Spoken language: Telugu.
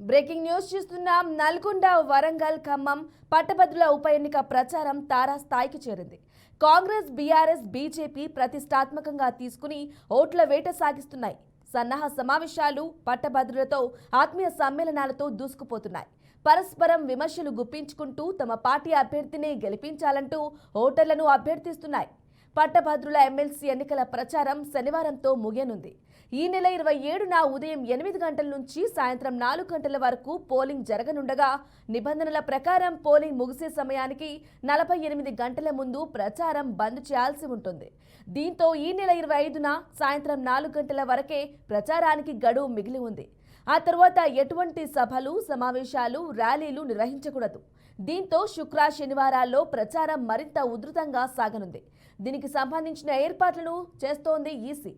బ్రేకింగ్ న్యూస్ చూస్తున్నాం. నల్గొండ, వరంగల్, ఖమ్మం పట్టభద్రుల ఉప ఎన్నిక ప్రచారం తారాస్థాయికి చేరింది. కాంగ్రెస్, బీఆర్ఎస్, బీజేపీ ప్రతిష్టాత్మకంగా తీసుకుని ఓట్ల వేట సాగిస్తున్నాయి. సన్నాహ సమావేశాలు, పట్టభద్రులతో ఆత్మీయ సమ్మేళనాలతో దూసుకుపోతున్నాయి. పరస్పరం విమర్శలు గుప్పించుకుంటూ తమ పార్టీ అభ్యర్థిని గెలిపించాలంటూ ఓటర్లను అభ్యర్థిస్తున్నాయి. పట్టభద్రుల ఎమ్మెల్సీ ఎన్నికల ప్రచారం శనివారంతో ముగియనుంది. ఈ నెల 27న ఉదయం 8 గంటల నుంచి సాయంత్రం 4 గంటల వరకు పోలింగ్ జరగనుండగా నిబంధనల ప్రకారం పోలింగ్ ముగిసే సమయానికి 48 గంటల ముందు ప్రచారం బంద్ చేయాల్సి ఉంటుంది. దీంతో ఈ నెల 25న సాయంత్రం 4 గంటల వరకే ప్రచారానికి గడువు మిగిలి ఉంది. ఆ తర్వాత ఎటువంటి సభలు, సమావేశాలు, ర్యాలీలు నిర్వహించకూడదు. దీంతో శుక్ర, శనివారాల్లో ప్రచారం మరింత ఉధృతంగా సాగనుంది. దీనికి సంబంధించిన ఏర్పాట్లను చేస్తోంది ఈసీ.